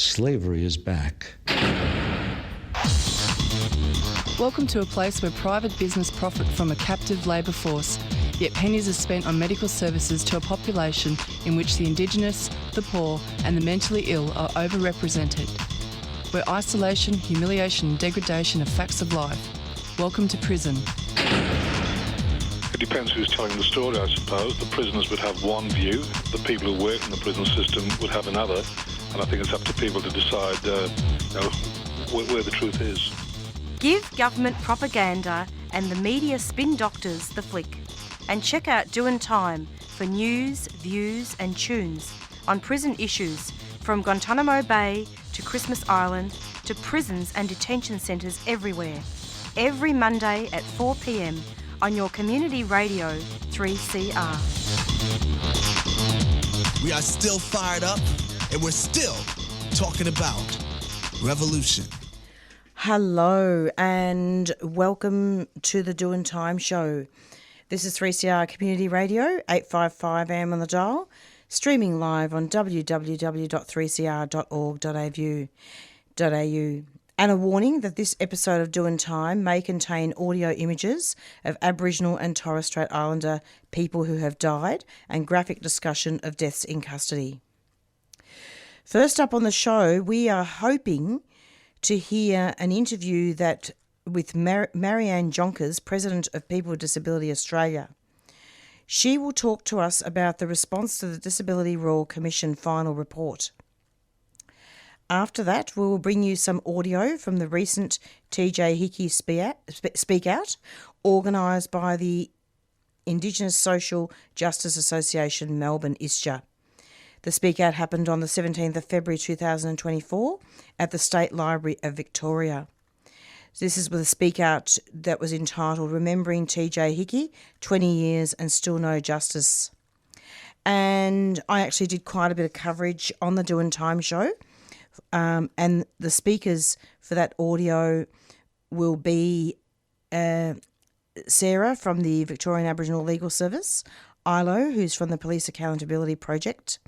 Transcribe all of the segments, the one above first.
Slavery is back. Welcome to a place where private business profit from a captive labour force, yet pennies are spent on medical services to a population in which the Indigenous, the poor and the mentally ill are overrepresented. Where isolation, humiliation and degradation are facts of life. Welcome to prison. It depends who's telling the story, I suppose. The prisoners would have one view, the people who work in the prison system would have another, and I think it's up to people to decide where the truth is. Give government propaganda and the media spin doctors the flick. And check out Doin Time for news, views and tunes on prison issues from Guantanamo Bay to Christmas Island to prisons and detention centres everywhere. Every Monday at 4 p.m. on your community radio 3CR. We are still fired up and we're still talking about revolution. Hello and welcome to the Doin Time show. This is 3CR Community Radio, 855 AM on the dial, streaming live on www.3cr.org.au. And a warning that this episode of Doin Time may contain audio images of Aboriginal and Torres Strait Islander people who have died and graphic discussion of deaths in custody. First up on the show, we are hoping to hear an interview with Marianne Jonkers, President of People with Disability Australia. She will talk to us about the response to the Disability Royal Commission final report. After that, we will bring you some audio from the recent TJ Hickey Speak Out, organised by the Indigenous Social Justice Association, Melbourne, ISJA. The Speak Out happened on the 17th of February 2024 at the State Library of Victoria. This is with a Speak Out that was entitled Remembering TJ Hickey, 20 Years and Still No Justice. And I actually did quite a bit of coverage on the Doin Time show. And the speakers for that audio will be Sarah from the Victorian Aboriginal Legal Service, Ilo, who's from the Police Accountability Project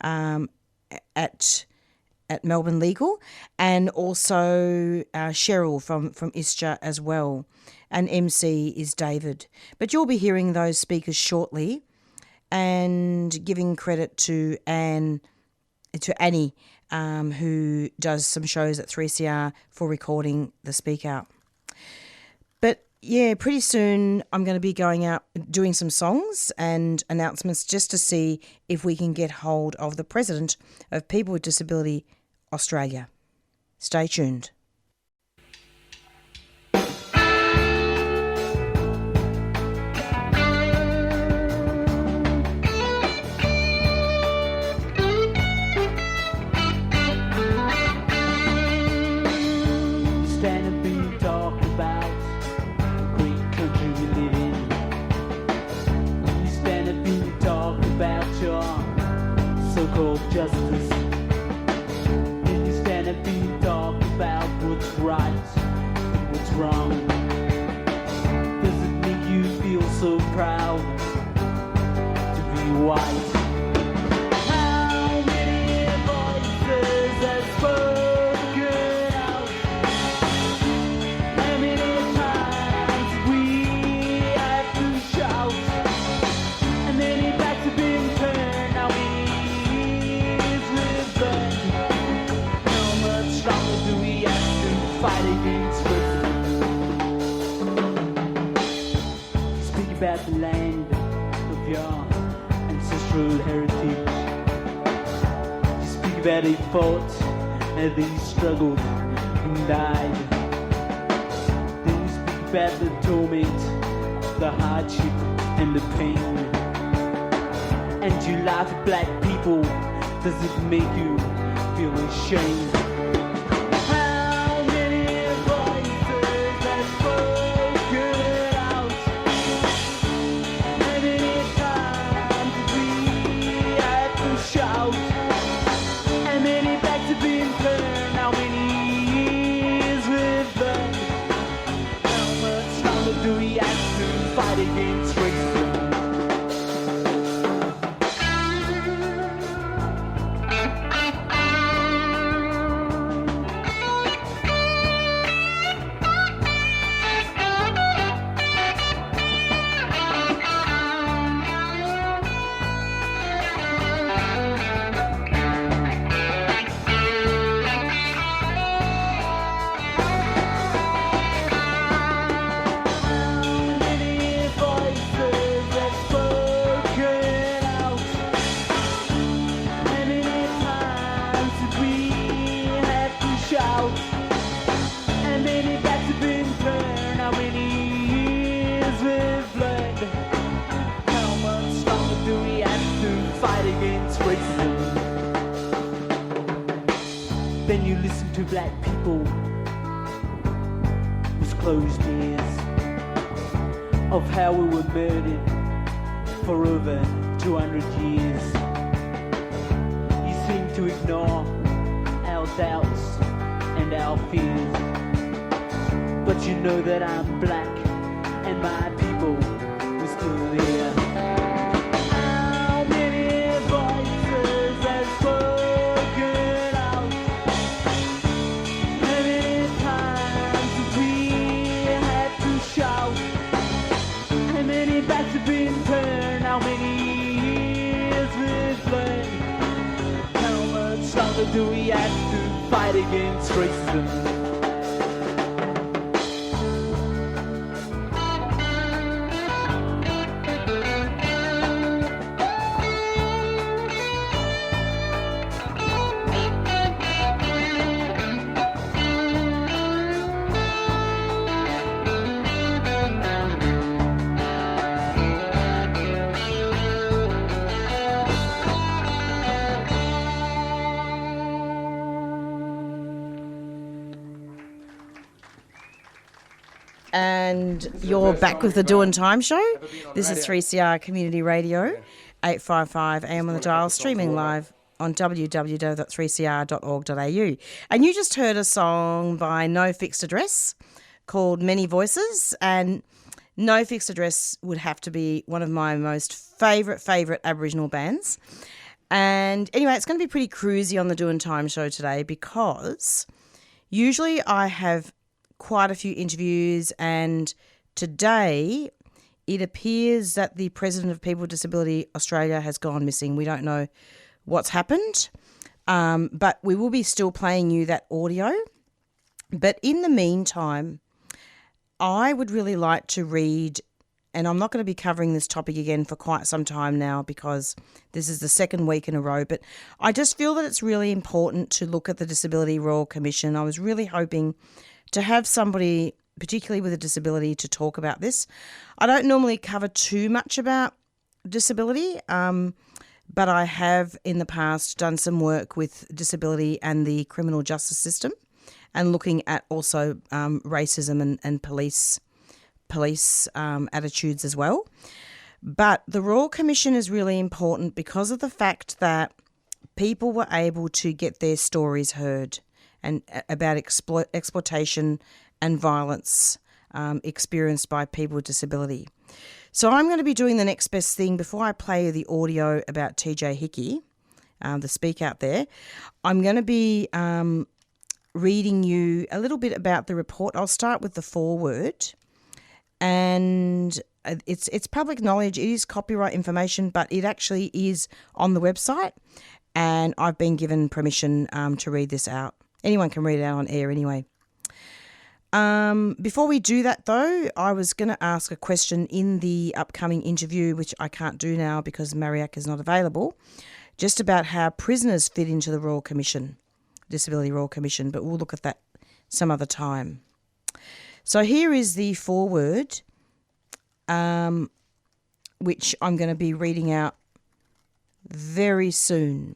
at Melbourne Legal, and also Cheryl from ISJA as well. And MC is David. But you'll be hearing those speakers shortly, and giving credit to Annie, who does some shows at 3CR for recording the Speak Out. But yeah, pretty soon I'm going to be going out doing some songs and announcements just to see if we can get hold of the President of People with Disability Australia. Stay tuned. Justice. Then you stand and be talk about what's right and what's wrong. Does it make you feel so proud to be white? How many voices have spoken out? How many times we have to shout? And then he back to being turned. Now we fight against racism. Speak about the land of your ancestral heritage. You speak about they fought and they struggled and died. Then you speak about the torment, the hardship and the pain. And you laugh at black people. Does it make you feel ashamed? Fight against racism. Then you listen to black people with closed ears of how we were murdered for over 200 years. You seem to ignore our doubts and our fears, but you know that I'm black and my people were still there. How many voices have spoken out? How many times have we had to shout? How many backs have been turned? How many years we've learned? How much longer do we have to fight against racism? And you're back with the Doin Time show. This is 3CR Community Radio, 855 AM on the dial, streaming live on www.3cr.org.au. And you just heard a song by No Fixed Address called Many Voices. And No Fixed Address would have to be one of my most favourite Aboriginal bands. And anyway, it's going to be pretty cruisy on the Doin Time show today because usually I have quite a few interviews, and today it appears that the President of People with Disability Australia has gone missing. We don't know what's happened, but we will be still playing you that audio. But in the meantime, I would really like to read, and I'm not going to be covering this topic again for quite some time now because this is the second week in a row, but I just feel that it's really important to look at the Disability Royal Commission. I was really hoping to have somebody, particularly with a disability, to talk about this. I don't normally cover too much about disability, but I have in the past done some work with disability and the criminal justice system and looking at also racism and police attitudes as well. But the Royal Commission is really important because of the fact that people were able to get their stories heard and about exploitation and violence experienced by people with disability. So I'm going to be doing the next best thing before I play the audio about TJ Hickey, the speak out there. I'm going to be reading you a little bit about the report. I'll start with the foreword. And it's public knowledge. It is copyright information, but it actually is on the website. And I've been given permission to read this out. Anyone can read it out on air anyway. Before we do that, though, I was going to ask a question in the upcoming interview, which I can't do now because Marisa is not available, just about how prisoners fit into the Royal Commission, Disability Royal Commission, but we'll look at that some other time. So here is the foreword, which I'm going to be reading out very soon.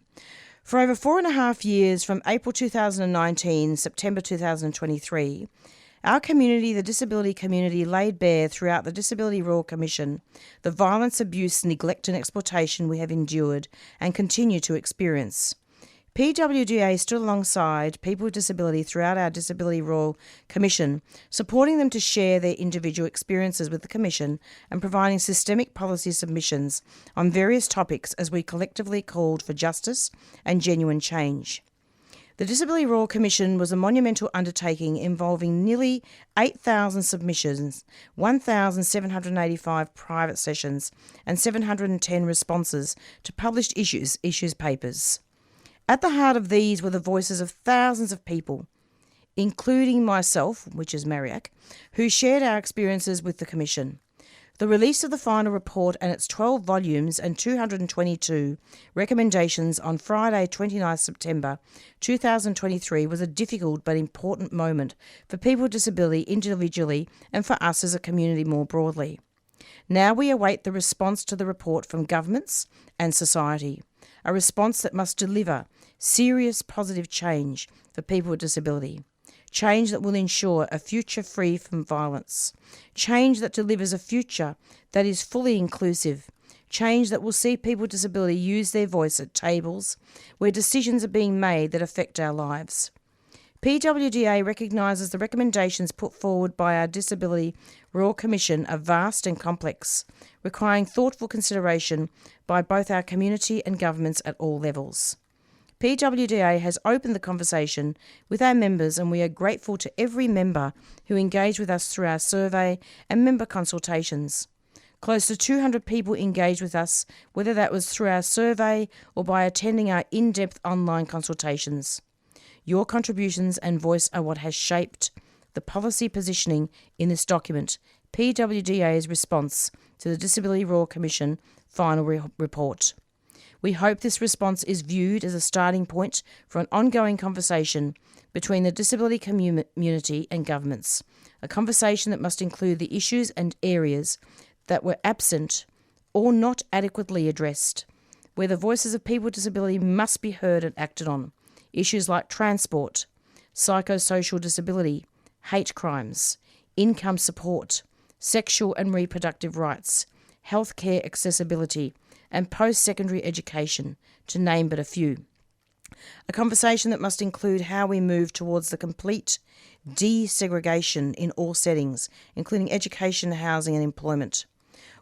For over 4.5 years, from April 2019, September 2023, our community, the disability community, laid bare throughout the Disability Royal Commission the violence, abuse, neglect and exploitation we have endured and continue to experience. PWDA stood alongside people with disability throughout our Disability Royal Commission, supporting them to share their individual experiences with the Commission and providing systemic policy submissions on various topics as we collectively called for justice and genuine change. The Disability Royal Commission was a monumental undertaking involving nearly 8,000 submissions, 1,785 private sessions and 710 responses to published issues papers. At the heart of these were the voices of thousands of people, including myself, which is Marisa, who shared our experiences with the Commission. The release of the final report and its 12 volumes and 222 recommendations on Friday, 29 September 2023 was a difficult but important moment for people with disability individually and for us as a community more broadly. Now we await the response to the report from governments and society. a response that must deliver serious positive change for people with disability, change that will ensure a future free from violence, change that delivers a future that is fully inclusive, change that will see people with disability use their voice at tables where decisions are being made that affect our lives. PWDA recognises the recommendations put forward by our Disability Royal Commission are vast and complex, requiring thoughtful consideration by both our community and governments at all levels. PWDA has opened the conversation with our members, and we are grateful to every member who engaged with us through our survey and member consultations. Close to 200 people engaged with us, whether that was through our survey or by attending our in-depth online consultations. Your contributions and voice are what has shaped the policy positioning in this document, PWDA's response to the Disability Royal Commission final report. We hope this response is viewed as a starting point for an ongoing conversation between the disability community and governments, a conversation that must include the issues and areas that were absent or not adequately addressed, where the voices of people with disability must be heard and acted on. Issues like transport, psychosocial disability, hate crimes, income support, sexual and reproductive rights, healthcare accessibility, and post-secondary education, to name but a few. A conversation that must include how we move towards the complete desegregation in all settings, including education, housing and employment.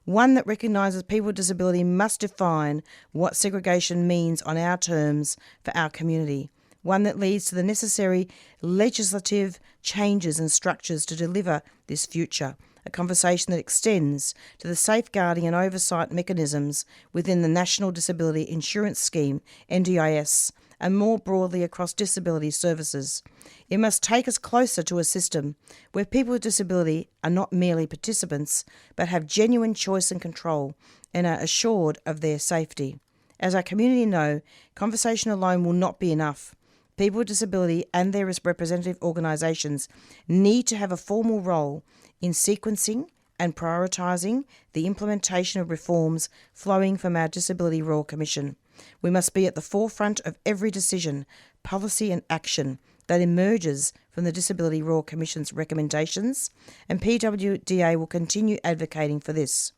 One that recognises people with disability must define what segregation means on our terms for our community. One that leads to the necessary legislative changes and structures to deliver this future. A conversation that extends to the safeguarding and oversight mechanisms within the National Disability Insurance Scheme, NDIS, and more broadly across disability services. It must take us closer to a system where people with disability are not merely participants, but have genuine choice and control and are assured of their safety. As our community know, conversation alone will not be enough. People with disability and their representative organisations need to have a formal role in sequencing and prioritising the implementation of reforms flowing from our Disability Royal Commission. We must be at the forefront of every decision, policy and action that emerges from the Disability Royal Commission's recommendations, and PWDA will continue advocating for this.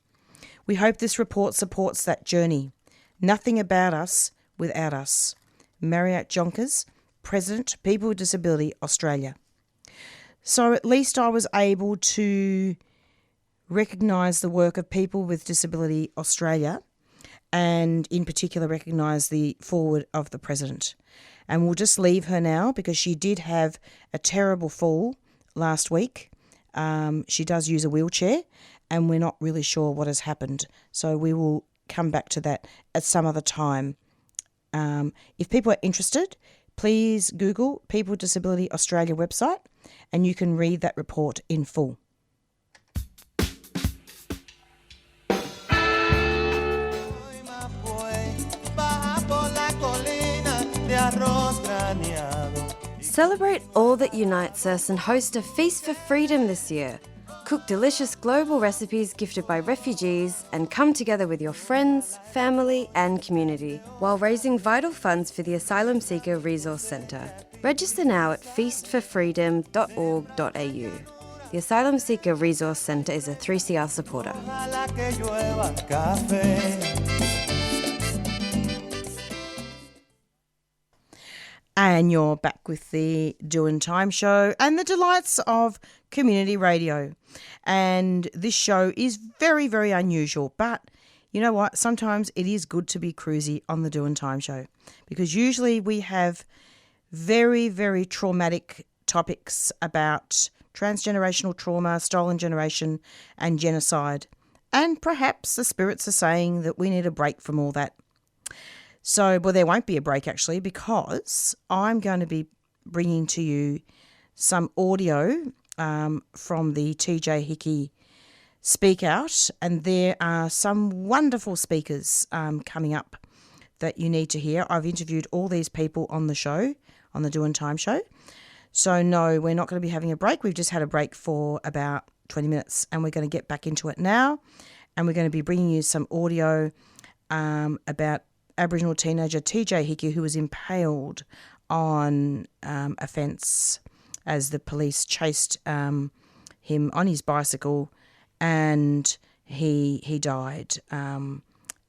We hope this report supports that journey. Nothing about us without us. Marriott Jonkers, President, People with Disability Australia. So at least I was able to recognise the work of People with Disability Australia, and in particular recognise the forward of the President. And we'll just leave her now because she did have a terrible fall last week. She does use a wheelchair and we're not really sure what has happened. So we will come back to that at some other time. If people are interested, please Google People with Disability Australia website and you can read that report in full. Celebrate all that unites us and host a Feast for Freedom this year. Cook delicious global recipes gifted by refugees and come together with your friends, family and community while raising vital funds for the Asylum Seeker Resource Centre. Register now at feastforfreedom.org.au. The Asylum Seeker Resource Centre is a 3CR supporter. And you're back with the Doin Time show and the delights of community radio. And this show is very, very unusual. But you know what? Sometimes it is good to be cruisy on the Doin Time show because usually we have very, very traumatic topics about transgenerational trauma, stolen generation and genocide. And perhaps the spirits are saying that we need a break from all that. So, well, there won't be a break actually because I'm going to be bringing to you some audio from the TJ Hickey Speak Out, and there are some wonderful speakers coming up that you need to hear. I've interviewed all these people on the show, on the Doin Time show. So, no, we're not going to be having a break. We've just had a break for about 20 minutes and we're going to get back into it now, and we're going to be bringing you some audio about Aboriginal teenager TJ Hickey, who was impaled on a fence as the police chased him on his bicycle, and he died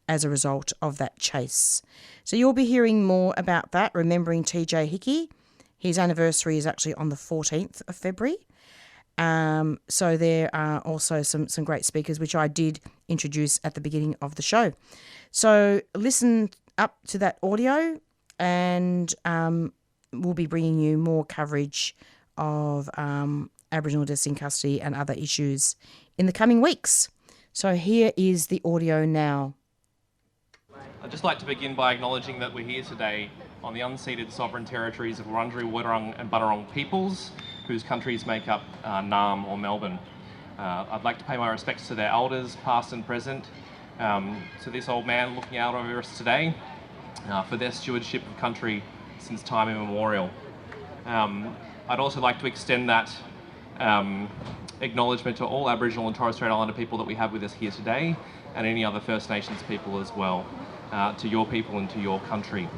as a result of that chase. So you'll be hearing more about that, remembering TJ Hickey. His anniversary is actually on the 14th of February. So there are also some great speakers, which I did introduce at the beginning of the show. So listen up to that audio, and we'll be bringing you more coverage of Aboriginal deaths in custody and other issues in the coming weeks. So here is the audio now. I'd just like to begin by acknowledging that we're here today on the unceded sovereign territories of Wurundjeri, Wurrung and Bunurong peoples, whose countries make up Naarm or Melbourne. I'd like to pay my respects to their elders, past and present, to this old man looking out over us today, for their stewardship of country since time immemorial. I'd also like to extend that acknowledgement to all Aboriginal and Torres Strait Islander people that we have with us here today, and any other First Nations people as well, to your people and to your country.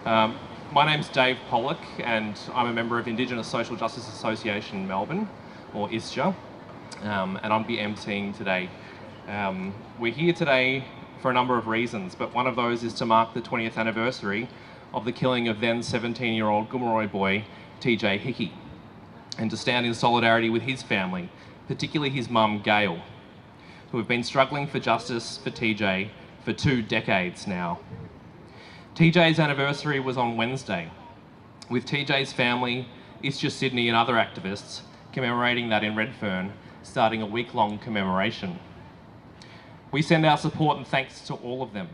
My name's Dave Pollock, and I'm a member of Indigenous Social Justice Association Melbourne, or ISJA, and I'll be emceeing today. We're here today for a number of reasons, but one of those is to mark the 20th anniversary of the killing of then 17-year-old Gomeroi boy TJ Hickey, and to stand in solidarity with his family, particularly his mum Gail, who have been struggling for justice for TJ for 2 decades now. TJ's anniversary was on Wednesday, with TJ's family, ISJA Sydney and other activists commemorating that in Redfern, starting a week-long commemoration. We send our support and thanks to all of them.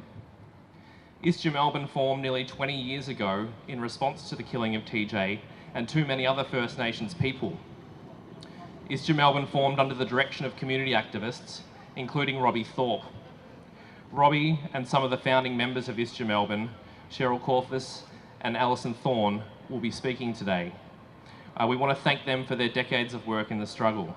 ISJA Melbourne formed nearly 20 years ago in response to the killing of TJ and too many other First Nations people. ISJA Melbourne formed under the direction of community activists, including Robbie Thorpe. Robbie and some of the founding members of ISJA Melbourne, Cheryl Klaufuss and Alison Thorne, will be speaking today. We want to thank them for their decades of work in the struggle.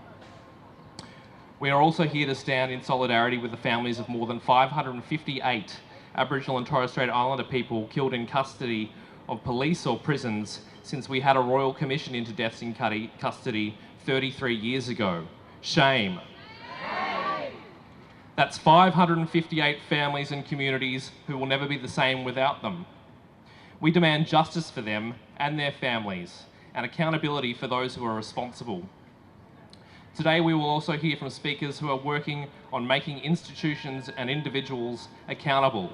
We are also here to stand in solidarity with the families of more than 558 Aboriginal and Torres Strait Islander people killed in custody of police or prisons since we had a Royal Commission into deaths in custody 33 years ago. Shame. That's 558 families and communities who will never be the same without them. We demand justice for them and their families, and accountability for those who are responsible. Today we will also hear from speakers who are working on making institutions and individuals accountable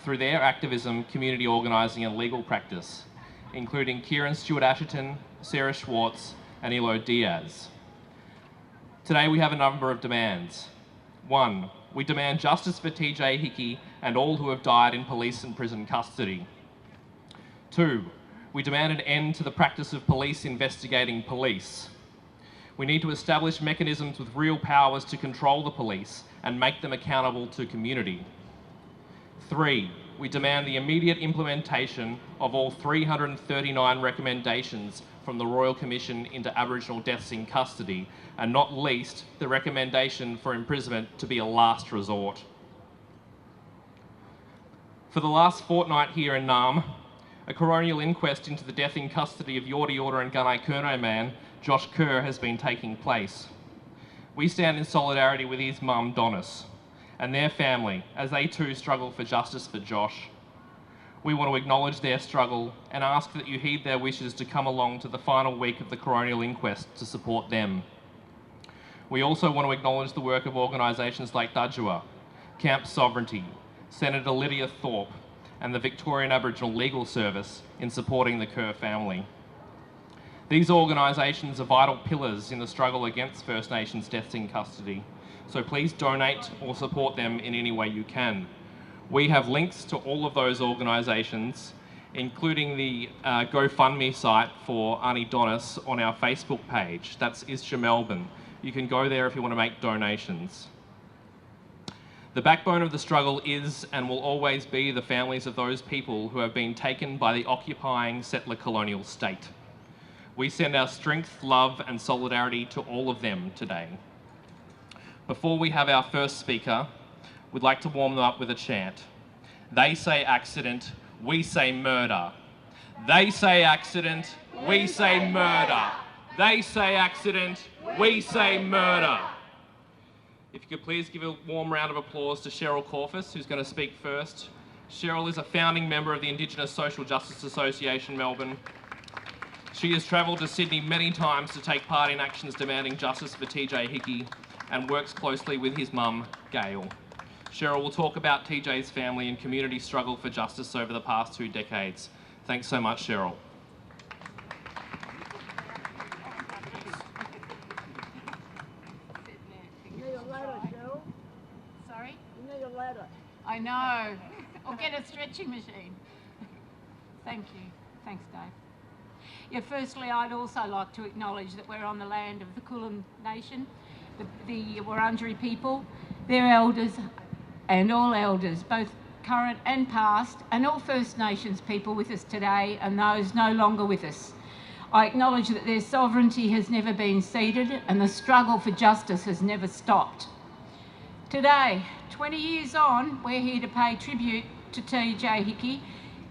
through their activism, community organising and legal practice, including Kieran Stewart-Asherton, Sarah Schwartz and Ilo Diaz. Today we have a number of demands. 1, we demand justice for TJ Hickey and all who have died in police and prison custody. 2, we demand an end to the practice of police investigating police. We need to establish mechanisms with real powers to control the police and make them accountable to community. 3, we demand the immediate implementation of all 339 recommendations from the Royal Commission into Aboriginal deaths in custody, and not least the recommendation for imprisonment to be a last resort. For the last fortnight here in Naarm, a coronial inquest into the death in custody of Yorta Yorta and Gunai Kurno man Josh Kerr has been taking place. We stand in solidarity with his mum Donis and their family as they too struggle for justice for Josh. We want to acknowledge their struggle and ask that you heed their wishes to come along to the final week of the coronial inquest to support them. We also want to acknowledge the work of organisations like ISJA, Camp Sovereignty, Senator Lydia Thorpe and the Victorian Aboriginal Legal Service in supporting the Kerr family. These organisations are vital pillars in the struggle against First Nations deaths in custody, so please donate or support them in any way you can. We have links to all of those organisations, including the GoFundMe site for Auntie Donis on our Facebook page. That's ISJA Melbourne. You can go there if you want to make donations. The backbone of the struggle is and will always be the families of those people who have been taken by the occupying settler colonial state. We send our strength, love and solidarity to all of them today. Before we have our first speaker, we'd like to warm them up with a chant. They say accident, we say murder. They say accident, we say murder. They say accident, we say murder. If you could please give a warm round of applause to Cheryl Klaufuss, who's going to speak first. Cheryl is a founding member of the Indigenous Social Justice Association, Melbourne. She has travelled to Sydney many times to take part in actions demanding justice for TJ Hickey and works closely with his mum, Gail. Cheryl will talk about TJ's family and community struggle for justice over the past 2 decades. Thanks so much, Cheryl. Sorry? You need a ladder. I know. Or get a stretching machine. Thank you. Thanks, Dave. Yeah, firstly, I'd also like to acknowledge that we're on the land of the Kulin Nation, the Wurundjeri people, their elders and all elders, both current and past, and all First Nations people with us today and those no longer with us. I acknowledge that their sovereignty has never been ceded and the struggle for justice has never stopped. Today, 20 years on, we're here to pay tribute to TJ Hickey,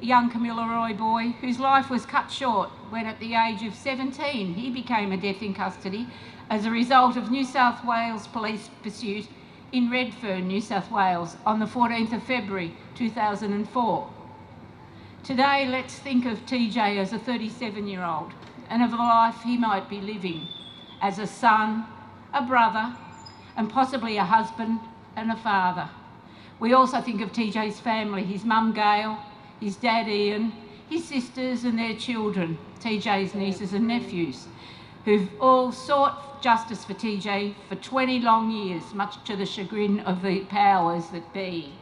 a young Kamilaroi boy whose life was cut short when at the age of 17 he became a death in custody as a result of New South Wales police pursuit in Redfern, New South Wales on the 14th of February 2004. Today, let's think of TJ as a 37-year-old and of the life he might be living as a son, a brother, and possibly a husband and a father. We also think of TJ's family, his mum Gail, his dad Ian, his sisters and their children, TJ's nieces and nephews, who've all sought justice for TJ for 20 long years, much to the chagrin of the powers that be.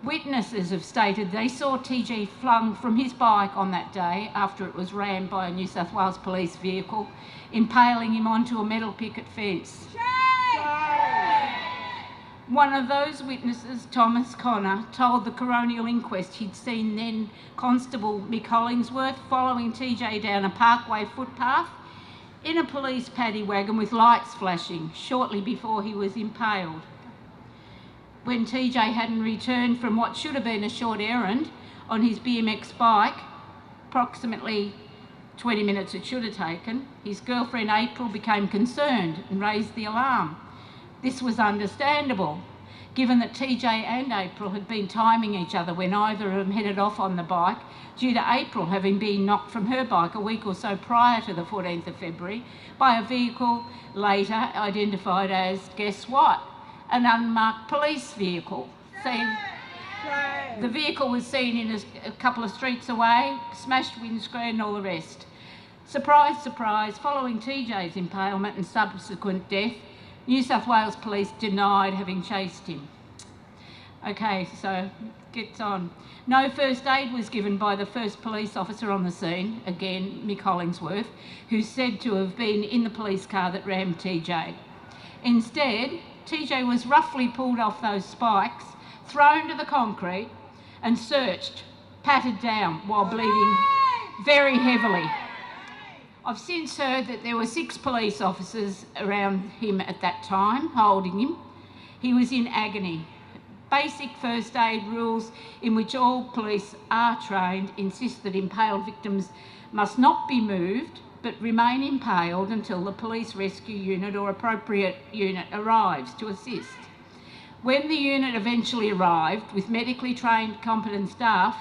Witnesses have stated they saw TJ flung from his bike on that day after it was rammed by a New South Wales police vehicle, impaling him onto a metal picket fence. One of those witnesses, Thomas Connor, told the coronial inquest he'd seen then Constable Mick Hollingsworth following TJ down a parkway footpath in a police paddy wagon with lights flashing shortly before he was impaled. When TJ hadn't returned from what should have been a short errand on his BMX bike, approximately 20 minutes it should have taken, his girlfriend April became concerned and raised the alarm. This was understandable, given that TJ and April had been timing each other when either of them headed off on the bike, due to April having been knocked from her bike a week or so prior to the 14th of February by a vehicle later identified as, guess what, an unmarked police vehicle. The vehicle was seen in a couple of streets away, smashed windscreen and all the rest. Surprise, surprise, following TJ's impalement and subsequent death, New South Wales Police denied having chased him. Okay, so gets on. No first aid was given by the first police officer on the scene, again Mick Hollingsworth, who's said to have been in the police car that rammed TJ. Instead, TJ was roughly pulled off those spikes, thrown to the concrete and searched, patted down while bleeding very heavily. I've since heard that there were 6 police officers around him at that time, holding him. He was in agony. Basic first aid rules in which all police are trained insist that impaled victims must not be moved but remain impaled until the police rescue unit or appropriate unit arrives to assist. When the unit eventually arrived with medically trained competent staff,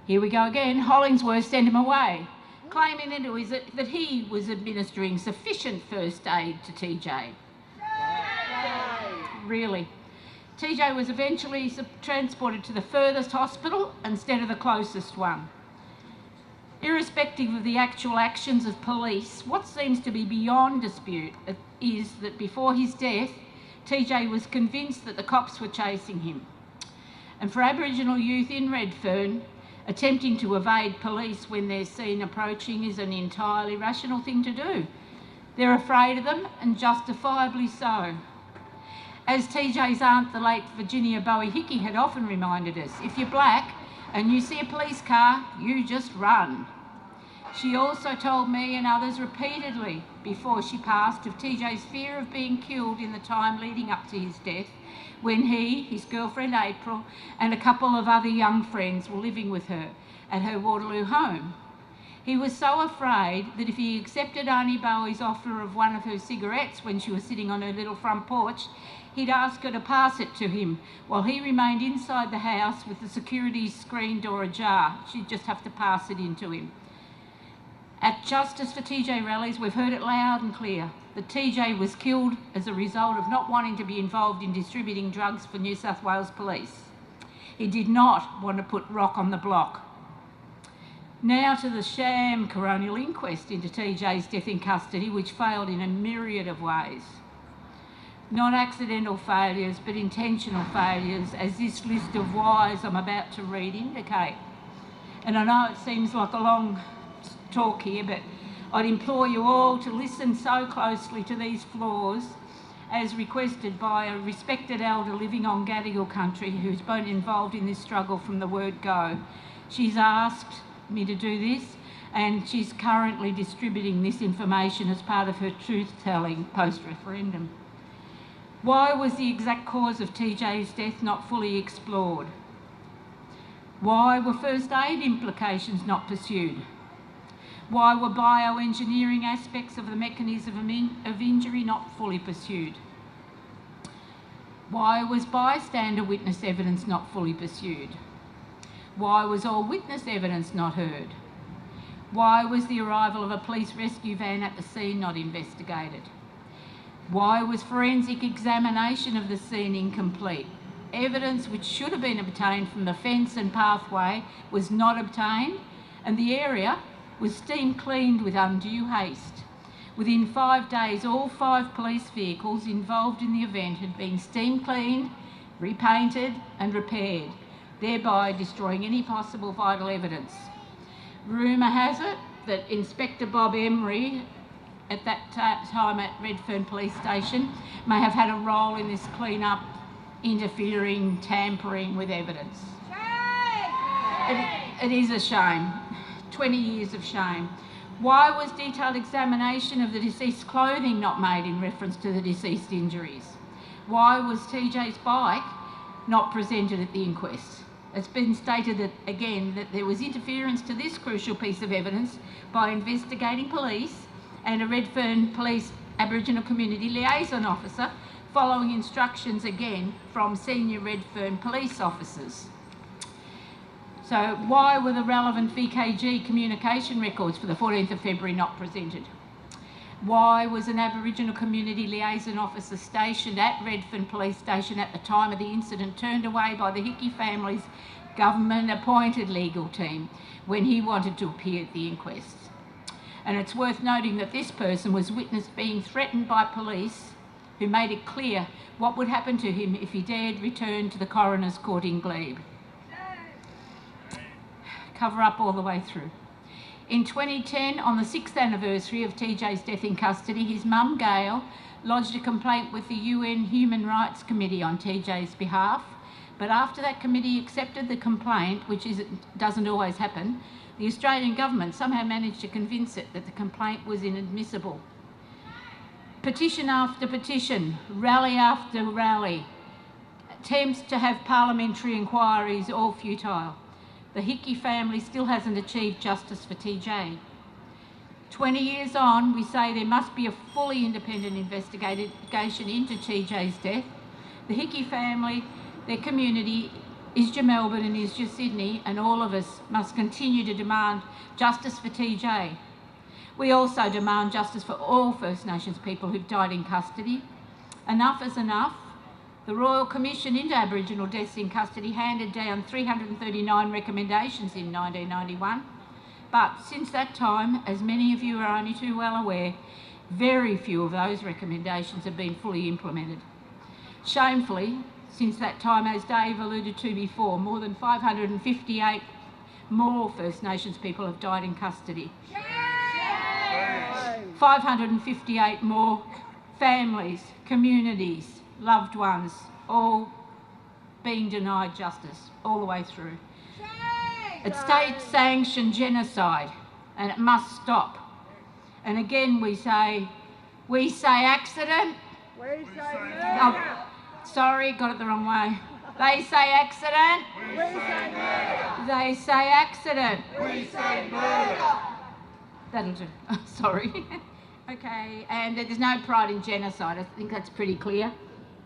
here we go again, Hollingsworth sent him away, claiming that he was administering sufficient first aid to TJ. Really. TJ was eventually transported to the furthest hospital instead of the closest one. Irrespective of the actual actions of police, what seems to be beyond dispute is that before his death, TJ was convinced that the cops were chasing him. And for Aboriginal youth in Redfern, attempting to evade police when they're seen approaching is an entirely rational thing to do. They're afraid of them, and justifiably so. As TJ's aunt, the late Virginia Bowie Hickey, had often reminded us, if you're black and you see a police car, you just run. She also told me and others repeatedly before she passed of TJ's fear of being killed in the time leading up to his death, when he, his girlfriend April, and a couple of other young friends were living with her at her Waterloo home. He was so afraid that if he accepted Auntie Bowie's offer of one of her cigarettes when she was sitting on her little front porch, he'd ask her to pass it to him while he remained inside the house with the security screen door ajar. She'd just have to pass it in to him. At Justice for TJ rallies, we've heard it loud and clear that TJ was killed as a result of not wanting to be involved in distributing drugs for New South Wales Police. He did not want to put rock on the block. Now to the sham coronial inquest into TJ's death in custody, which failed in a myriad of ways. Not accidental failures, but intentional failures, as this list of whys I'm about to read indicate. And I know it seems like a long talk here, but I'd implore you all to listen so closely to these flaws as requested by a respected elder living on Gadigal country who's been involved in this struggle from the word go. She's asked me to do this, and she's currently distributing this information as part of her truth-telling post-referendum. Why was the exact cause of TJ's death not fully explored? Why were first aid implications not pursued? Why were bioengineering aspects of the mechanism of injury not fully pursued? Why was bystander witness evidence not fully pursued? Why was all witness evidence not heard? Why was the arrival of a police rescue van at the scene not investigated? Why was forensic examination of the scene incomplete? Evidence which should have been obtained from the fence and pathway was not obtained, and the area was steam cleaned with undue haste. Within 5 days, all 5 police vehicles involved in the event had been steam cleaned, repainted and repaired, thereby destroying any possible vital evidence. Rumour has it that Inspector Bob Emery, at that time at Redfern Police Station, may have had a role in this clean-up, interfering, tampering with evidence. It is a shame. 20 years of shame. Why was detailed examination of the deceased's clothing not made in reference to the deceased injuries? Why was TJ's bike not presented at the inquest? It's been stated that, again, that there was interference to this crucial piece of evidence by investigating police and a Redfern Police Aboriginal Community Liaison Officer following instructions again from senior Redfern police officers. So why were the relevant VKG communication records for the 14th of February not presented? Why was an Aboriginal Community Liaison Officer stationed at Redfern Police Station at the time of the incident turned away by the Hickey family's government-appointed legal team when he wanted to appear at the inquest? And it's worth noting that this person was witnessed being threatened by police who made it clear what would happen to him if he dared return to the coroner's court in Glebe. Cover up all the way through. In 2010, on the 6th anniversary of TJ's death in custody, his mum, Gail, lodged a complaint with the UN Human Rights Committee on TJ's behalf, but after that committee accepted the complaint, which doesn't always happen, the Australian government somehow managed to convince it that the complaint was inadmissible. Petition after petition, rally after rally, attempts to have parliamentary inquiries, all futile. The Hickey family still hasn't achieved justice for TJ. 20 years on, we say there must be a fully independent investigation into TJ's death. The Hickey family, their community, ISJA Melbourne and ISJA Sydney, and all of us must continue to demand justice for TJ. We also demand justice for all First Nations people who've died in custody. Enough is enough. The Royal Commission into Aboriginal Deaths in Custody handed down 339 recommendations in 1991. But since that time, as many of you are only too well aware, very few of those recommendations have been fully implemented. Shamefully, since that time, as Dave alluded to before, more than 558 more First Nations people have died in custody. 558 more families, communities, loved ones, all being denied justice all the way through. It's state-sanctioned genocide. and it must stop. And again, we say accident. We say murder. Oh, sorry, got it the wrong way. They say accident. We say murder. They say accident. We say murder. That'll do. Sorry. Okay, and there's no pride in genocide. I think that's pretty clear,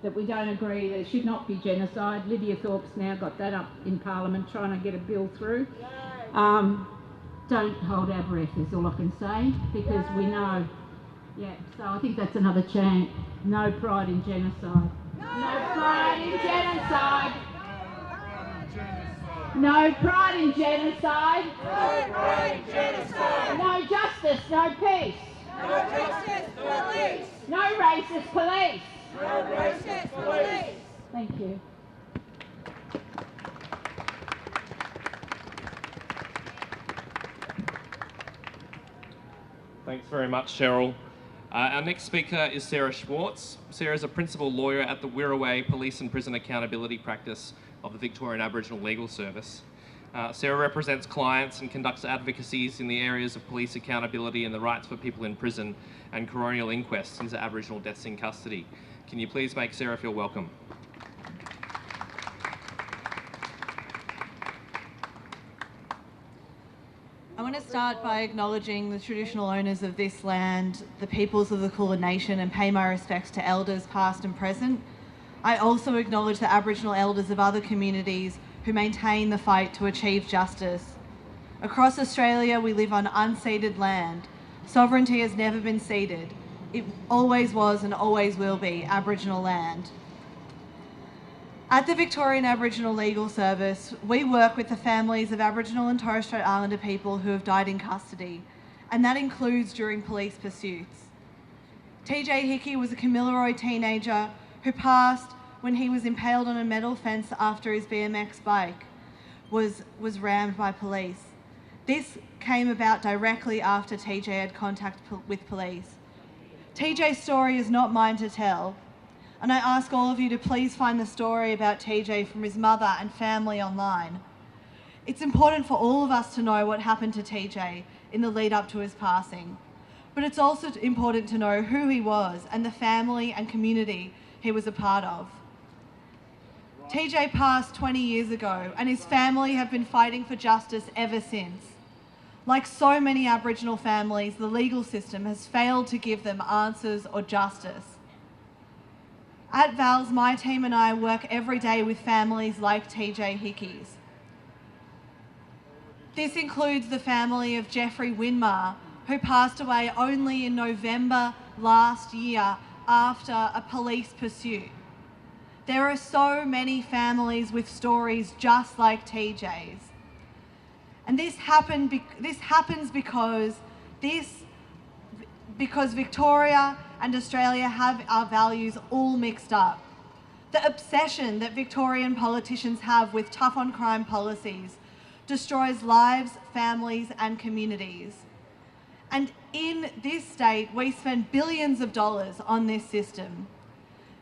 that we don't agree there should not be genocide. Lydia Thorpe's now got that up in Parliament trying to get a bill through. Don't hold our breath is all I can say, because we know. Yeah, so I think that's another chant. No pride in genocide. No pride in genocide. No pride in genocide. No pride in genocide. No justice, no peace. No justice, police. No racist police. No racist police. Thank you. Thanks very much, Cheryl. Our next speaker is Sarah Schwartz. Sarah is a principal lawyer at the Wirraway Police and Prison Accountability Practice of the Victorian Aboriginal Legal Service. Sarah represents clients and conducts advocacies in the areas of police accountability and the rights for people in prison and coronial inquests into Aboriginal deaths in custody. Can you please make Sarah feel welcome? I want to start by acknowledging the traditional owners of this land, the peoples of the Kulin Nation, and pay my respects to elders past and present. I also acknowledge the Aboriginal elders of other communities who maintain the fight to achieve justice. Across Australia, we live on unceded land. Sovereignty has never been ceded. It always was and always will be Aboriginal land. At the Victorian Aboriginal Legal Service, we work with the families of Aboriginal and Torres Strait Islander people who have died in custody, and that includes during police pursuits. TJ Hickey was a Kamilaroi teenager who passed when he was impaled on a metal fence after his BMX bike was rammed by police. This came about directly after TJ had contact with police. TJ's story is not mine to tell, and I ask all of you to please find the story about TJ from his mother and family online. It's important for all of us to know what happened to TJ in the lead up to his passing, but it's also important to know who he was and the family and community he was a part of. TJ passed 20 years ago, and his family have been fighting for justice ever since. Like so many Aboriginal families, the legal system has failed to give them answers or justice. At VALS, my team and I work every day with families like TJ Hickey's. This includes the family of Jeffrey Winmar, who passed away only in November last year after a police pursuit. There are so many families with stories just like TJ's. And this happens because Victoria and Australia have our values all mixed up. The obsession that Victorian politicians have with tough on crime policies destroys lives, families and communities. And in this state, we spend billions of dollars on this system.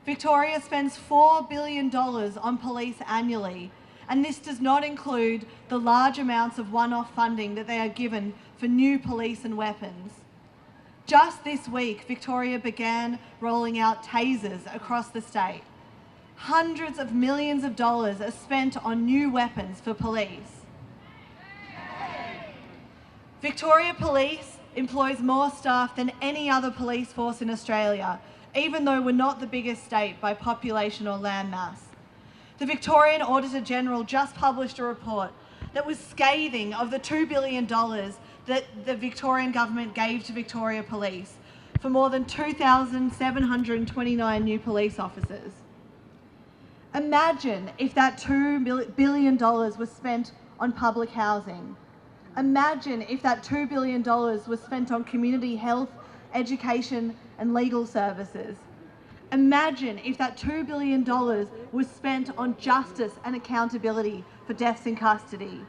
Victoria spends $4 billion on police annually, and this does not include the large amounts of one-off funding that they are given for new police and weapons. Just this week, Victoria began rolling out tasers across the state. Hundreds of millions of dollars are spent on new weapons for police. Victoria Police employs more staff than any other police force in Australia, even though we're not the biggest state by population or land mass. The Victorian Auditor General just published a report that was scathing of the $2 billion that the Victorian government gave to Victoria Police for more than 2,729 new police officers. Imagine if that $2 billion was spent on public housing. Imagine if that $2 billion was spent on community health, education and legal services. Imagine if that $2 billion was spent on justice and accountability for deaths in custody.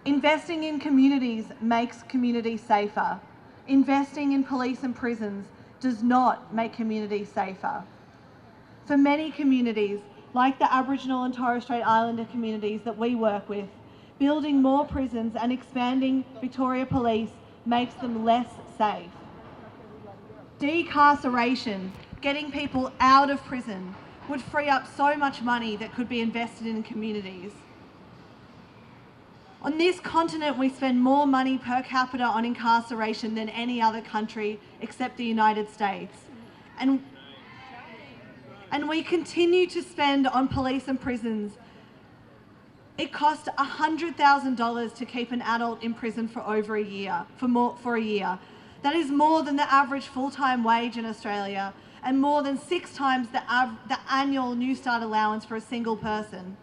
Investing in communities makes communities safer. Investing in police and prisons does not make communities safer. For many communities, like the Aboriginal and Torres Strait Islander communities that we work with, building more prisons and expanding Victoria Police makes them less safe. Decarceration, getting people out of prison, would free up so much money that could be invested in communities. On this continent, we spend more money per capita on incarceration than any other country except the United States. And we continue to spend on police and prisons. It costs $100,000 to keep an adult in prison for over a year, for a year. That is more than the average full-time wage in Australia and more than 6 times the annual New Start allowance for a single person.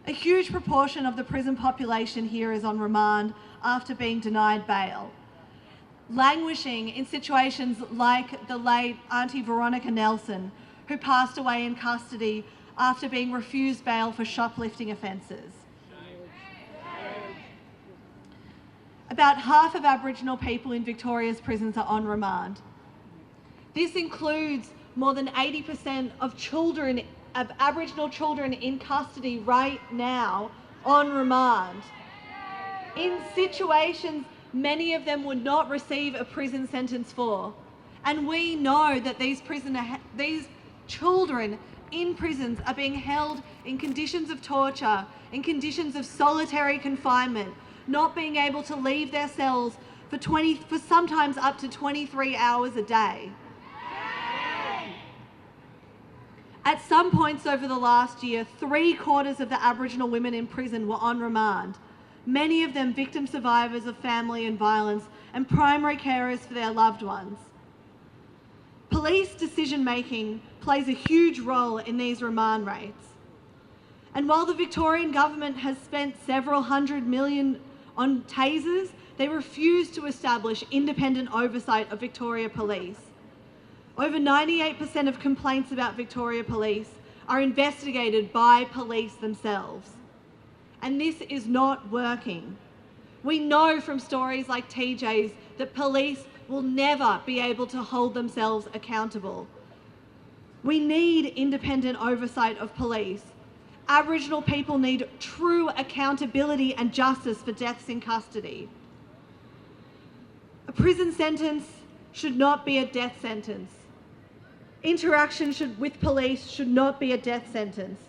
A huge proportion of the prison population here is on remand after being denied bail, languishing in situations like the late Auntie Veronica Nelson, who passed away in custody after being refused bail for shoplifting offences. About half of Aboriginal people in Victoria's prisons are on remand. This includes more than 80% of Aboriginal children in custody right now on remand. In situations many of them would not receive a prison sentence for. And we know that these children in prisons are being held in conditions of torture, in conditions of solitary confinement, not being able to leave their cells for sometimes up to 23 hours a day. At some points over the last year, 3/4 of the Aboriginal women in prison were on remand, many of them victim survivors of family and violence and primary carers for their loved ones. Police decision-making plays a huge role in these remand rates. And while the Victorian government has spent several $100 million on tasers, they refuse to establish independent oversight of Victoria Police. Over 98% of complaints about Victoria Police are investigated by police themselves. And this is not working. We know from stories like TJ's that police will never be able to hold themselves accountable. We need independent oversight of police. Aboriginal people need true accountability and justice for deaths in custody. A prison sentence should not be a death sentence. Interaction with police should not be a death sentence.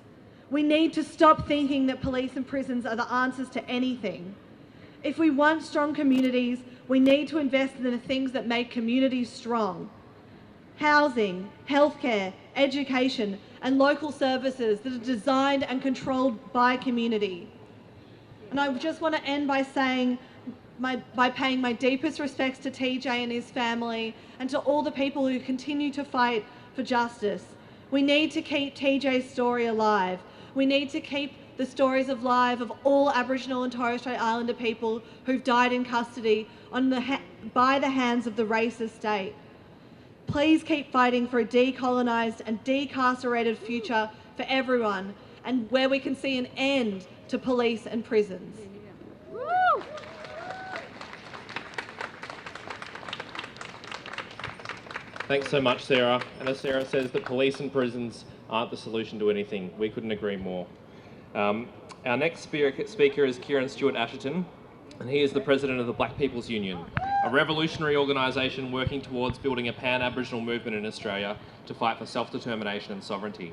We need to stop thinking that police and prisons are the answers to anything. If we want strong communities, we need to invest in the things that make communities strong. Housing, healthcare, education, and local services that are designed and controlled by community. And I just want to end by saying, by paying my deepest respects to TJ and his family and to all the people who continue to fight for justice. We need to keep TJ's story alive. We need to keep the stories alive of all Aboriginal and Torres Strait Islander people who've died in custody by the hands of the racist state. Please keep fighting for a decolonised and decarcerated future for everyone, and where we can see an end to police and prisons. Woo! Thanks so much, Sarah. And as Sarah says, that police and prisons aren't the solution to anything. We couldn't agree more. Our next speaker is Kieran Stewart-Asherton, and he is the president of the Black People's Union, a revolutionary organisation working towards building a pan-Aboriginal movement in Australia to fight for self-determination and sovereignty.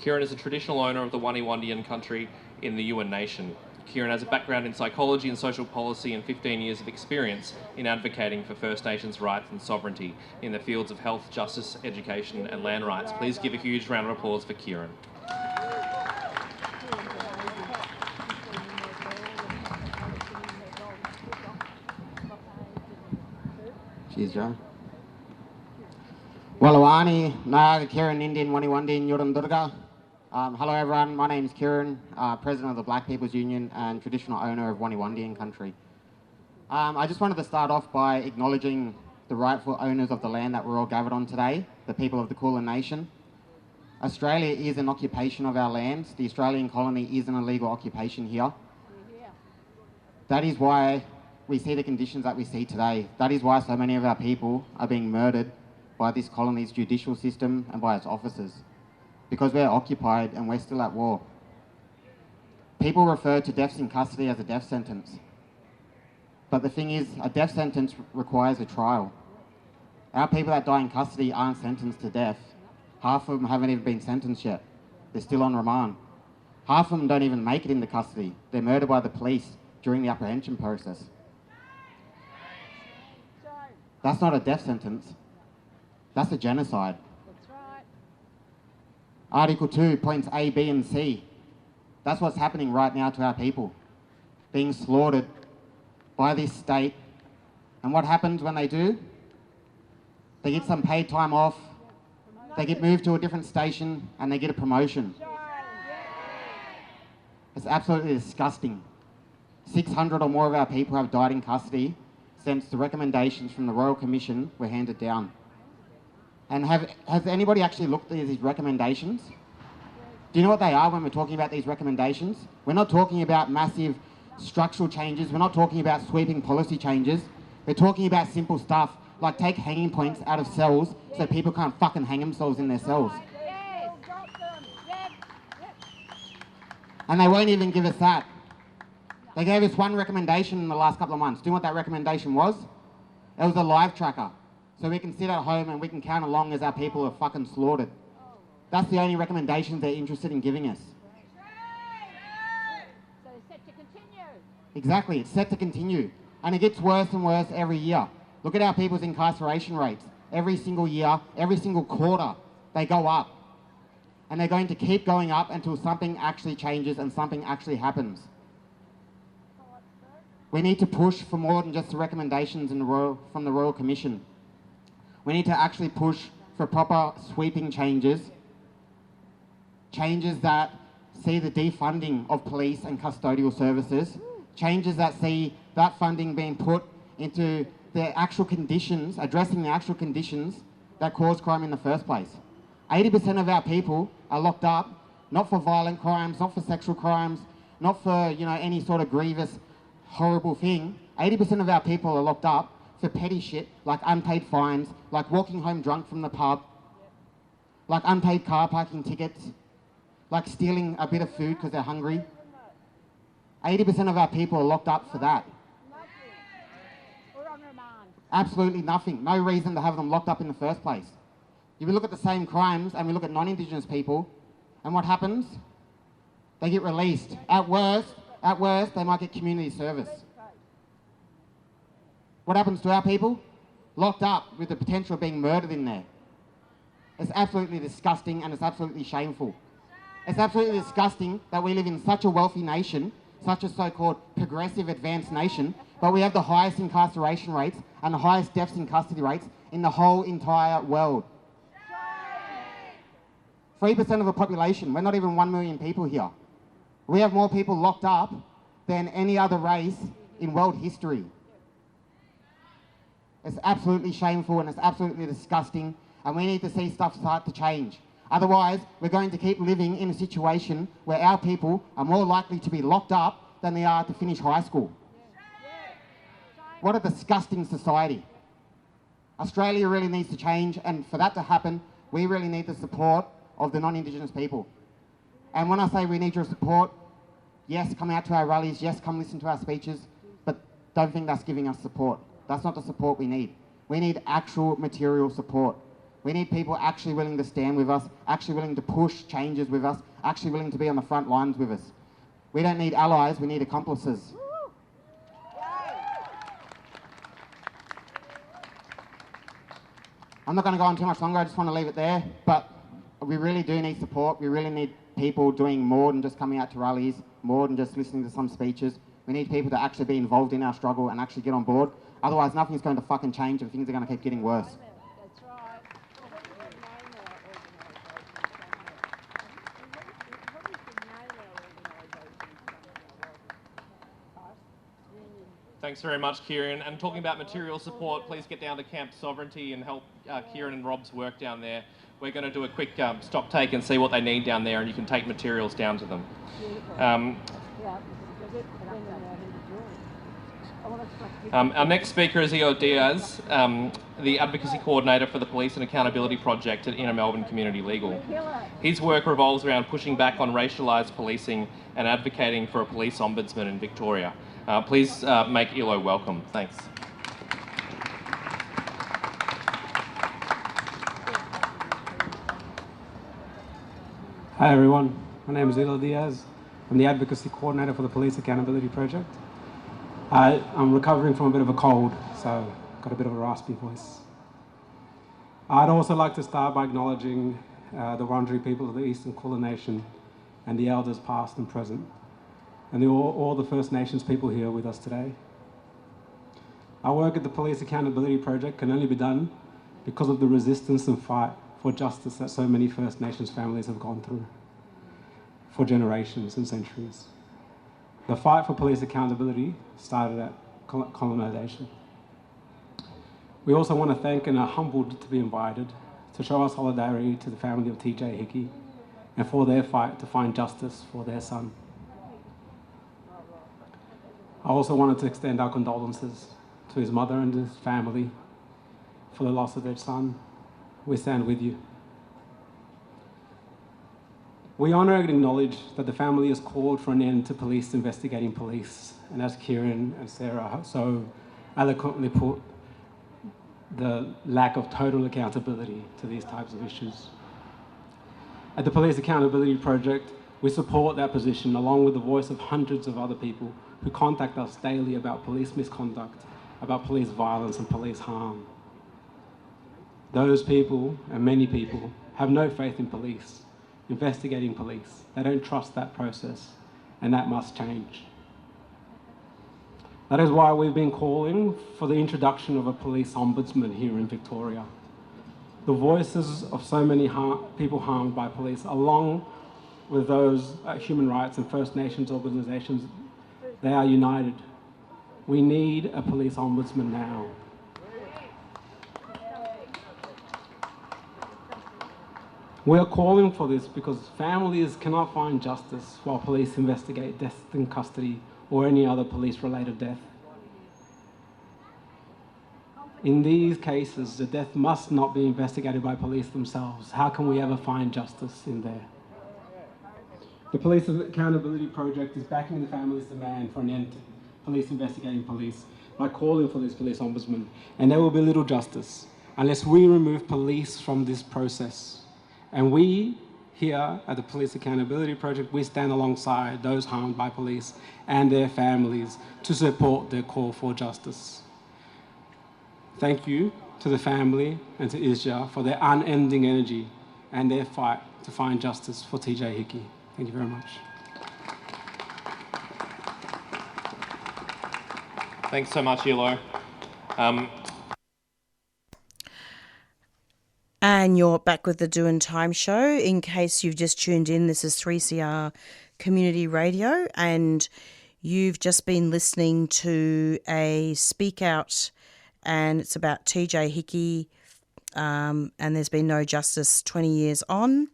Kieran is a traditional owner of the Wirraway country in the Yuin Nation. Kieran has a background in psychology and social policy and 15 years of experience in advocating for First Nations rights and sovereignty in the fields of health, justice, education and land rights. Please give a huge round of applause for Kieran. Cheers, Joe. Wallawani, Naga Kieran Indian Waniwandin Yurundurga. Hello everyone, my name is Kieran, President of the Black People's Union and traditional owner of Waniwandin country. I just wanted to start off by acknowledging the rightful owners of the land that we're all gathered on today, the people of the Kulin Nation. Australia is an occupation of our lands. The Australian colony is an illegal occupation here. That is why we see the conditions that we see today. That is why so many of our people are being murdered by this colony's judicial system and by its officers. Because we're occupied and we're still at war. people refer to deaths in custody as a death sentence. But the thing is, a death sentence requires a trial. Our people that die in custody aren't sentenced to death. Half of them haven't even been sentenced yet. They're still on remand. Half of them don't even make it into custody. They're murdered by the police during the apprehension process. That's not a death sentence. That's a genocide. Article 2, points A, B and C. That's what's happening right now to our people. Being slaughtered by this state. And what happens when they do? They get some paid time off, they get moved to a different station, and they get a promotion. It's absolutely disgusting. 600 or more of our people have died in custody since the recommendations from the Royal Commission were handed down. And has anybody actually looked at these recommendations? Do you know what they are when we're talking about these recommendations? We're not talking about massive structural changes. We're not talking about sweeping policy changes. We're talking about simple stuff like take hanging points out of cells so people can't fucking hang themselves in their cells. And they won't even give us that. They gave us one recommendation in the last couple of months. Do you know what that recommendation was? It was a live tracker. So we can sit at home and we can count along as our people are fucking slaughtered. That's the only recommendations they're interested in giving us. So it's set to continue. Exactly, it's set to continue. And it gets worse and worse every year. Look at our people's incarceration rates. Every single year, every single quarter, they go up. And they're going to keep going up until something actually changes and something actually happens. We need to push for more than just the recommendations from the Royal Commission. We need to actually push for proper sweeping changes. Changes that see the defunding of police and custodial services. Changes that see that funding being put into the actual conditions, addressing the actual conditions that cause crime in the first place. 80% of our people are locked up, not for violent crimes, not for sexual crimes, not for, any sort of grievous, horrible thing. 80% of our people are locked up for petty shit, like unpaid fines, like walking home drunk from the pub, like unpaid car parking tickets, like stealing a bit of food because they're hungry. 80% of our people are locked up for that. Absolutely nothing. No reason to have them locked up in the first place. If we look at the same crimes and we look at non-Indigenous people, and what happens? They get released. At worst, they might get community service. What happens to our people? Locked up with the potential of being murdered in there. It's absolutely disgusting and it's absolutely shameful. It's absolutely disgusting that we live in such a wealthy nation, such a so-called progressive advanced nation, but we have the highest incarceration rates and the highest deaths in custody rates in the whole entire world. 3% of the population, we're not even 1 million people here. We have more people locked up than any other race in world history. It's absolutely shameful and it's absolutely disgusting, and we need to see stuff start to change. Otherwise, we're going to keep living in a situation where our people are more likely to be locked up than they are to finish high school. What a disgusting society. Australia really needs to change, and for that to happen, we really need the support of the non-Indigenous people. And when I say we need your support, yes, come out to our rallies, yes, come listen to our speeches, but don't think that's giving us support. That's not the support we need. We need actual material support. We need people actually willing to stand with us, actually willing to push changes with us, actually willing to be on the front lines with us. We don't need allies, we need accomplices. I'm not going to go on too much longer, I just want to leave it there, but we really do need support. We really need people doing more than just coming out to rallies, more than just listening to some speeches. We need people to actually be involved in our struggle and actually get on board. Otherwise, nothing's going to fucking change and things are going to keep getting worse. Thanks very much, Kieran. And talking about material support, please get down to Camp Sovereignty and help Kieran and Rob's work down there. We're going to do a quick stock take and see what they need down there, and you can take materials down to them. Our next speaker is Ilo Diaz, the Advocacy Coordinator for the Police and Accountability Project at Inner Melbourne Community Legal. His work revolves around pushing back on racialised policing and advocating for a police ombudsman in Victoria. Please make Ilo welcome. Thanks. Hi everyone, my name is Ilo Diaz. I'm the Advocacy Coordinator for the Police Accountability Project. I'm recovering from a bit of a cold, so got a bit of a raspy voice. I'd also like to start by acknowledging the Wurundjeri people of the Eastern Kulin Nation and the elders past and present, and all the First Nations people here with us today. Our work at the Police Accountability Project can only be done because of the resistance and fight for justice that so many First Nations families have gone through for generations and centuries. The fight for police accountability started at colonisation. We also want to thank and are humbled to be invited to show our solidarity to the family of TJ Hickey and for their fight to find justice for their son. I also wanted to extend our condolences to his mother and his family for the loss of their son. We stand with you. We honour and acknowledge that the family has called for an end to police investigating police, and as Kieran and Sarah so eloquently put, the lack of total accountability to these types of issues. At the Police Accountability Project, we support that position along with the voice of hundreds of other people who contact us daily about police misconduct, about police violence and police harm. Those people, and many people, have no faith in police, investigating police. They don't trust that process, and that must change. That is why we've been calling for the introduction of a police ombudsman here in Victoria. The voices of so many people harmed by police, along with those human rights and First Nations organisations, they are united. We need a police ombudsman now. We are calling for this because families cannot find justice while police investigate death in custody or any other police-related death. In these cases, the death must not be investigated by police themselves. How can we ever find justice in there? The Police Accountability Project is backing the family's demand for an end to police investigating police by calling for this police ombudsman, and there will be little justice unless we remove police from this process. And we, here at the Police Accountability Project, we stand alongside those harmed by police and their families to support their call for justice. Thank you to the family and to ISJA for their unending energy and their fight to find justice for TJ Hickey. Thank you very much. Thanks so much, Ilo. And you're back with the Doin Time show. In case you've just tuned in, this is 3CR Community Radio, and you've just been listening to a speak out, and it's about TJ Hickey, and there's been no justice 20 years on.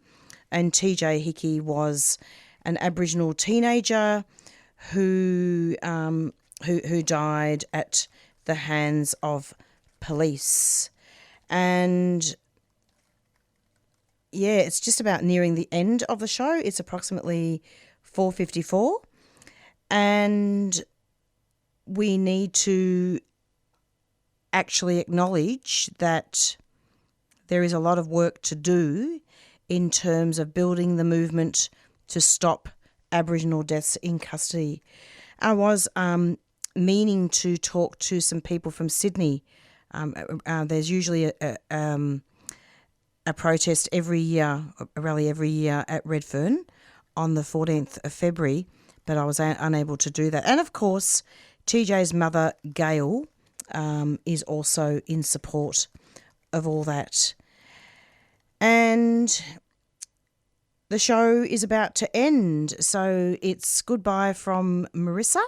And TJ Hickey was an Aboriginal teenager who died at the hands of police. And yeah, it's just about nearing the end of the show. It's approximately 4:54, and we need to actually acknowledge that there is a lot of work to do in terms of building the movement to stop Aboriginal deaths in custody. I was meaning to talk to some people from Sydney. There's usually a protest every year, a rally every year at Redfern on the 14th of February, but I was unable to do that. And of course, TJ's mother, Gail, is also in support of all that. And the show is about to end, so it's goodbye from Marisa,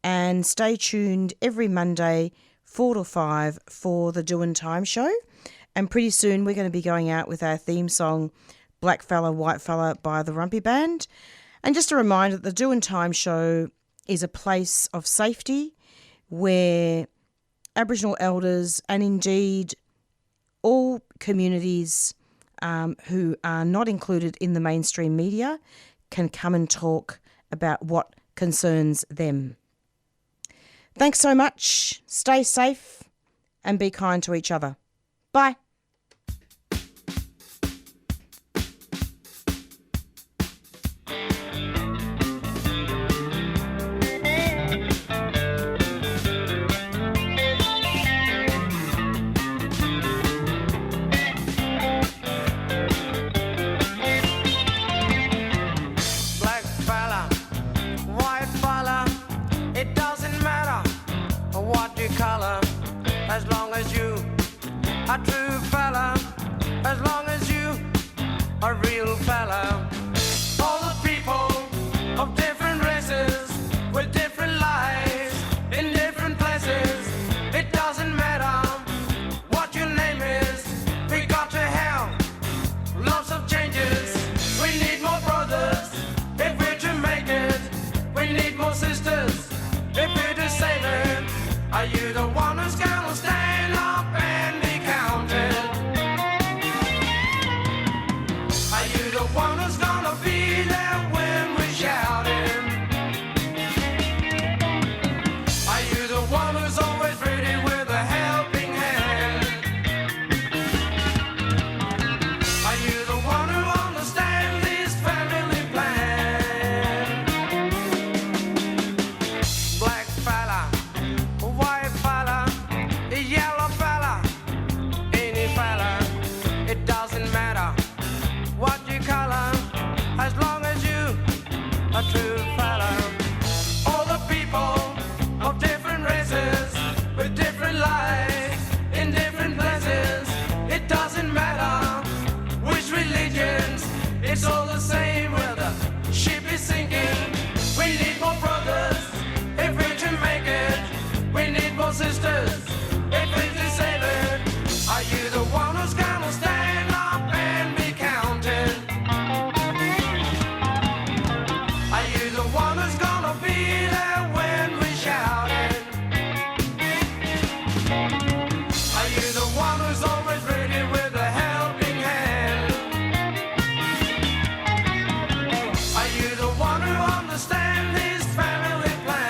and stay tuned every Monday 4 to 5 for the Doin Time show. And pretty soon we're going to be going out with our theme song, Black Fella, White Fella by the Rumpy Band. And just a reminder that the Doin Time show is a place of safety where Aboriginal elders and indeed all communities who are not included in the mainstream media can come and talk about what concerns them. Thanks so much. Stay safe and be kind to each other. Bye. As long as you are true fella, as long as you are real fella. All the people of different races with different lives in different places. It doesn't matter what your name is. We got to have lots of changes. We need more brothers if we're to make it. We need more sisters if we're to save it. Are you the one who's gonna stand up and be counted? Are you the one who's gonna be there when we're shouting? Are you the one who's always ready with a helping hand? Are you the one who understands this family plan? Black fella, white fella, yellow fella, any fella, it doesn't matter what you color, as long as you are true fella. All the people of different races with different lives in different places. It doesn't matter which religions, it's all the same where the ship is sinking. We need more brothers if we're to make it. We need more sisters if we're to save it. Are you the one who's gonna stand up and be counted? Are you the one who's gonna be there when we shout it? Are you the one who's always ready with a helping hand? Are you the one who understands this family plan?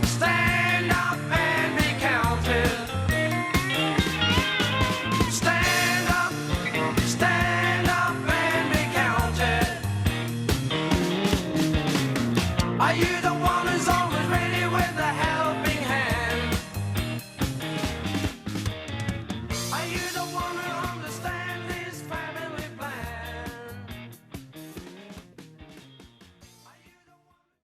Stand up and be counted. Stand up and be counted. Are you the one who's always ready with the